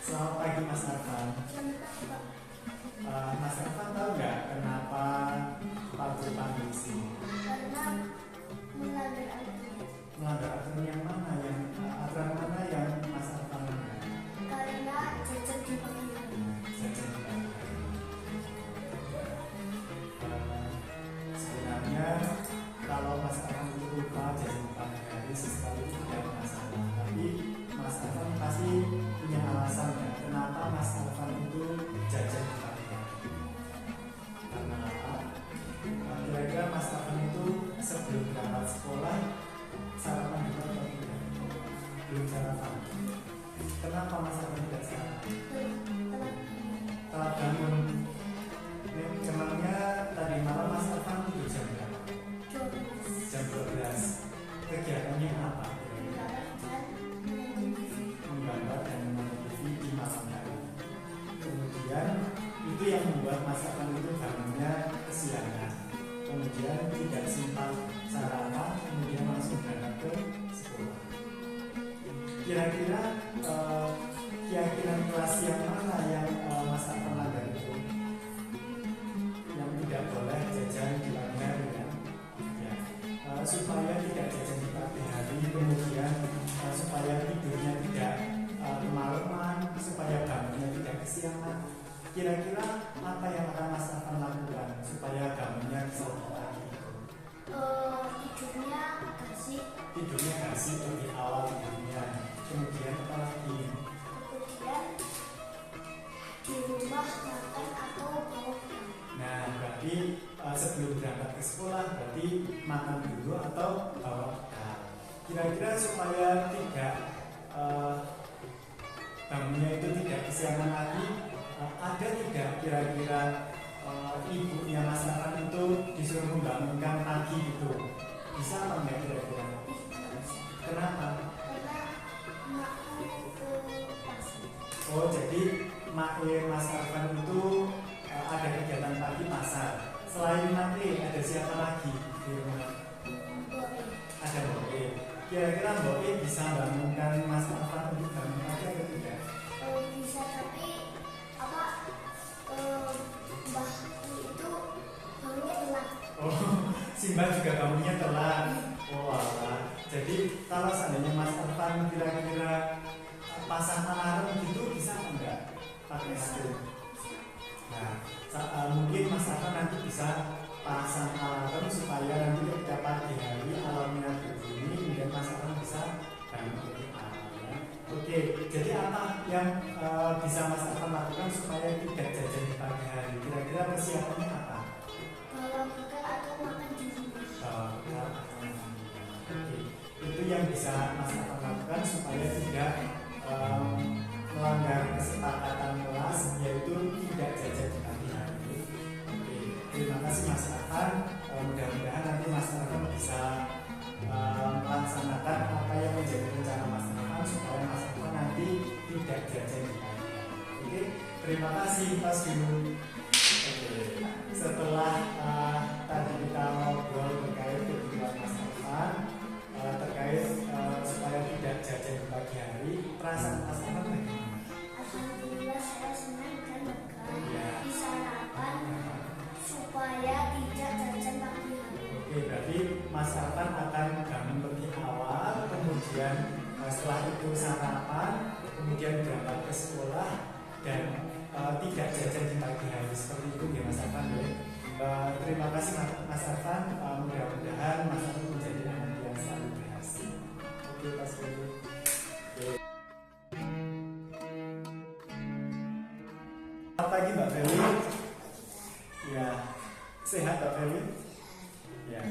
Selamat pagi Mas Arfan. Mas Arfan tahu nggak kenapa Pak Guru panggil di sini? Karena melanggar aturan. Melanggar aturan yang mana? Aturan mana yang Mas Arfan melanggar? Karena jajan di pagi hari. Jajan di pagi hari. Sebenarnya kalau Mas Arfan itu lupa jajan di pagi hari sesekali itu tidak masalah. Tapi Mas Arfan pasti punya alasan ya, kenapa Mas Arfan itu jajan di pagi hari. Karena apa? Kira-kira Mas Arfan itu sebelum berangkat sekolah sarapan dulu atau tidak? Belum sarapan. Kenapa Mas Arfan tidak sarapan? Telat bangun. Memangnya tadi malam Mas Arfan tidur jam berapa? Jam 12. Kegiatannya apa? Menggambar dan menonton TV di malam hari. Kemudian itu yang membuat Mas Arfan itu bangunnya kesiangan. Kemudian tidak sempat sarapan, kemudian langsung berangkat ke sekolah. Kira-kira keyakinan kelas yang mana yang Mas Arfan langgar itu? Yang tidak boleh jajan di pagi hari ya. Supaya tidak jajan di pagi hari, kemudian supaya tidurnya tidak kemalaman, supaya bangunnya tidak kesiangan. Kira-kira apa yang akan Mas Arfan lakukan supaya bangunnya bisa lebih pagi? Tidurnya kasih di awal tidurnya. Kemudian apa lagi? Kemudian di rumah makan atau bawa pulang. Nah, berarti sebelum berangkat ke sekolah berarti makan dulu atau bawa bekal. Kira-kira supaya tidak bangunnya itu tidak kesiangan lagi, ada tidak kira-kira ibunya Mas Arfan itu disuruh membangunkan pagi gitu? Bisa apa enggak kira-kira? Kenapa? Karena makku ke pasar. Oh, jadi Mas Arfan itu ada kegiatan pagi pasar. Selain Maknya ada siapa lagi di rumah? Ada Mbok E. Kira-kira Mbok E bisa bangunkan Mas Arfan untuk bangun pagi atau tidak? Bisa, tapi mbahku itu bangunnya telat. Oh, si Mbak juga bangunnya telat. Oh, alah. Jadi kalau seandainya Mas Arfan kira-kira pasang alarm gitu bisa enggak pakai HP? Nah, mungkin Mas Arfan nanti bisa pasang alarm supaya nanti ketika pagi hari alarmnya berbunyi, kemudian Mas Arfan bisa bangun lebih awal ya. Oke, jadi apa yang bisa Mas Arfan lakukan supaya tidak jajan di pagi hari? Kira-kira persiapannya apa? Bawa bekal atau makan di rumah. Bawa bekal atau makan di rumah. Oke, itu yang bisa Mas Arfan lakukan supaya tidak melanggar kesepakatan kelas, yaitu tidak jajan di pagi hari. Oke, terima kasih Mas Arfan. Mudah-mudahan nanti Mas Arfan bisa melaksanakan apa yang menjadi rencana Mas Arfan supaya Mas Arfan nanti tidak jajan di pagi hari. Oke, terima kasih Mas Guru. Oke, setelah tadi kita ngobrol terkait kebutuhan Mas Arfan, terkait supaya tidak jajan di pagi hari, perasaan Mas Arfan bagaimana? Alhamdulillah saya senang dan lega Ya. bisa sarapan supaya tidak jajan pagi hari. Oke, berarti Mas Arfan akan bangun lebih awal, kemudian setelah itu sarapan, kemudian berangkat ke sekolah dan tidak jajan di pagi hari seperti itu ya Mas Arfan ya. Terima kasih Mas Arfan. Mudah-mudahan Mas Arfan menjadi anak yang selalu berhasil. Oke, Mas Guru. Selamat pagi Mbak Feli. Ya, sehat Mbak Feli? Ya.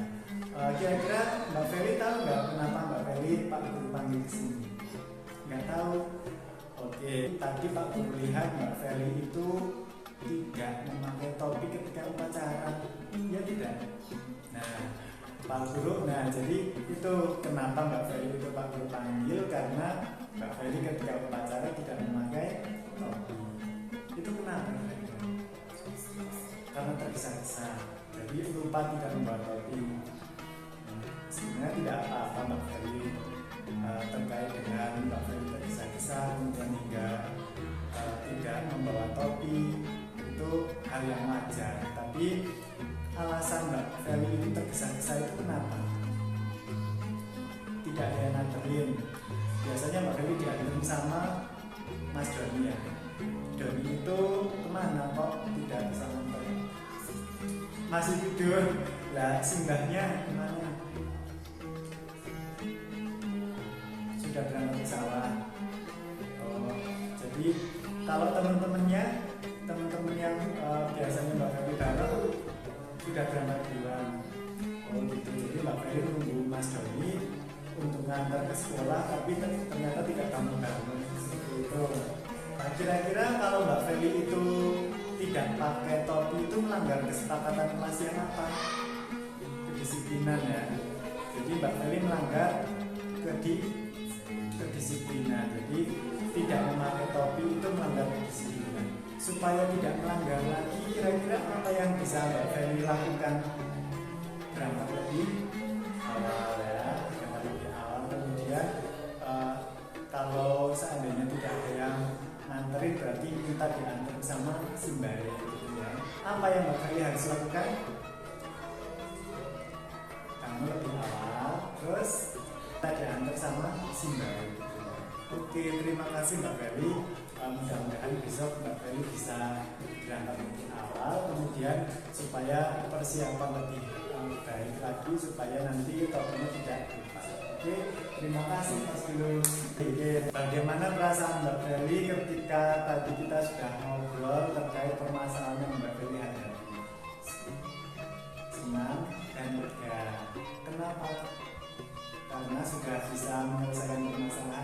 Kira-kira Mbak Feli tahu nggak kenapa Mbak Feli Pak Guru panggil ke sini? Nggak tahu. Oke, tadi Pak Guru lihat Mbak Feli itu tidak memakai topi ketika upacara. Ya tidak. Nah, Pak Guru, jadi itu kenapa Mbak Feli itu Pak Guru panggil, karena Mbak Feli ketika upacara tidak memakai topi. Itu kenapa? Karena tergesa-gesa, jadi lupa tidak membawa topi. Sebenarnya tidak apa-apa Mbak Feli terkait dengan Mbak Feli tergesa-gesa kemudian hingga tidak membawa topi itu hal yang wajar. Tapi alasan Mbak Feli itu tergesa-gesa itu kenapa? Tidak ada yang nganterin. Biasanya Mbak Feli dianterin sama Mas Doni ya. Doni itu kemana kok tidak bisa nganterin? Masih tidur. Lah singgahnya kemana? Sudah berangkat ke sawah. Oh, jadi kalau teman-temannya, teman-teman yang biasanya Mbak Feli bareng sudah berangkat duluan. Oh gitu. Jadi Mbak Feli menunggu Mas Doni untuk ngantar ke sekolah, tapi ternyata tidak bangun-bangun seperti itu. Nah, kira-kira kalau Mbak Feli itu tidak pakai topi itu melanggar kesepakatan kelas yang apa? Kedisiplinan ya. Jadi Mbak Feli melanggar kedisiplinan. Jadi tidak memakai topi itu melanggar kedisiplinan. Supaya tidak melanggar lagi, kira-kira apa yang bisa Mbak Feli lakukan? Berangkat lebih awal ya, berangkat lebih awal. Kemudian kalau seandainya tidak ada yang nganterin, berarti minta diantar sama Simbari gitu ya. Apa yang Mbak Feli harus lakukan? Kamu lebih awal, terus kita diantar sama Simbari gitu ya. Oke, terima kasih Mbak Feli. Mudah-mudahan besok Mbak Feli bisa berangkat lebih awal, kemudian supaya persiapan lebih baik lagi, supaya nanti topinya tidak lupa. Oke, terima kasih Mas Dulu. Oke, bagaimana perasaan Mbak Feli ketika tadi kita sudah ngobrol terkait permasalahan yang Mbak Feli hadapi? Senang dan lega. Kenapa? Karena sudah bisa menyelesaikan permasalahan